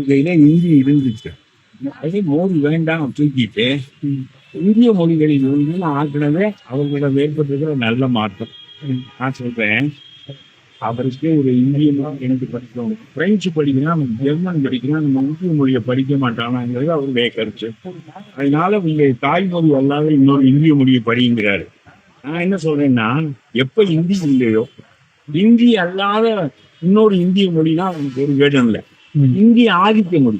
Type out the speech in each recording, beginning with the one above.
கையில இந்தி இருந்துச்சு. அதே மோடி வேண்டாம் தூக்கிட்டு இந்திய மொழிகளில் இருந்து ஆக்கினதே அவர்களிடம் ஏற்பட்டிருக்கிற நல்ல மாற்றம். நான் சொல்றேன், அவருக்கு ஒரு இந்திய மொழி எனக்கு படிக்கணும், பிரெஞ்சு படிக்கிறான், ஜெர்மன் படிக்கிறான், நம்ம இந்திய மொழியை படிக்க மாட்டானாங்கிறது அவருடைய கருத்து. அதனால உங்க தாய்மொழி அல்லாத இன்னொரு இந்திய மொழியை படிங்கிறாரு. நான் என்ன சொல்றேன்னா, எப்ப இந்தி இல்லையோ, இந்தி அல்லாத இன்னொரு இந்திய மொழினா அவனுக்கு ஒரு வேடம் இல்லை. இந்திய ஆதிக்க மொழி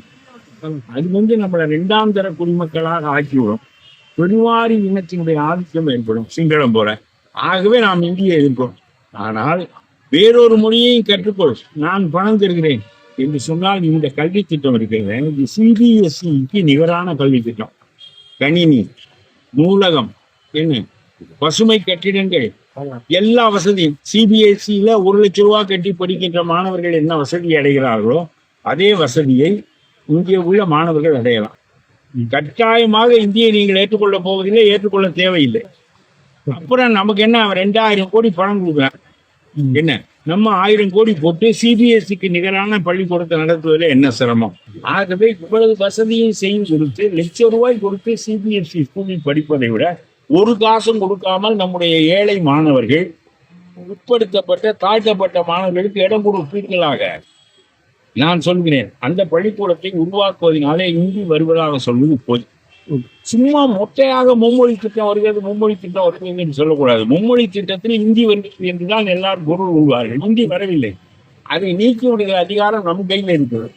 அது நம்மளை இரண்டாம் தர குடிமக்களாக ஆக்கிவிடும். பெருவாரி இனத்தினுடைய ஆதிக்கம் ஏற்படும், சிங்களம் போல. ஆகவே நாம் இந்தியை எதிர்ப்போம். ஆனால் வேறொரு மொழியையும் கற்றுக்கொள், நான் பணம் தருகிறேன் என்று சொன்னால் இந்த கல்வி திட்டம் இருக்கிறது. இது சிபிஎஸ்இக்கு நிகரான கல்வி திட்டம். கணினி, நூலகம், என்ன பசுமை கட்டிடங்கள், எல்லா வசதியும். சிபிஎஸ்இல 1,00,000 ரூபாய் கட்டி படிக்கின்ற மாணவர்கள் என்ன வசதி அடைகிறார்களோ அதே வசதியை இங்கே உள்ள மாணவர்கள் அடையலாம். கட்டாயமாக இந்தியை நீங்கள் ஏற்றுக்கொள்ள போவதில்லை, ஏற்றுக்கொள்ள தேவையில்லை. அப்புறம் நமக்கு என்ன, 2,000 கோடி பணம் கொடுக்குறான், என்ன நம்ம 1000 கோடி போட்டு சிபிஎஸ்சிக்கு நிகரான பள்ளிக்கூடத்தை நடத்துவதில் என்ன சிரமம்? ஆகவே இவ்வளவு வசதியை செய்து கொடுத்து 1,00,000 ரூபாய் கொடுத்து சிபிஎஸ்சி ஸ்கூலில் படிப்பதை விட ஒரு காசும் கொடுக்காமல் நம்முடைய ஏழை மாணவர்கள், உட்படுத்தப்பட்ட தாழ்த்தப்பட்ட மாணவர்களுக்கு இடம் கொடுப்பீர்களாக நான் சொல்கிறேன். அந்த பள்ளிக்கூடத்தை உருவாக்குவதனாலே இந்தி வருவதாக சொல்வது போய் சும்மா மொட்டையாக மும்மொழி திட்டம் வருகிறது, மும்மொழி திட்டம் வருகிறது என்று சொல்லக்கூடாது. மும்மொழி திட்டத்தில் இந்தி வருகிறது என்றுதான் எல்லாரும் பொருள் கொள்வார்கள். இந்தி வரவில்லை. அதை நீக்கி விடுகிற அதிகாரம் நம் கையில் இருக்கிறது.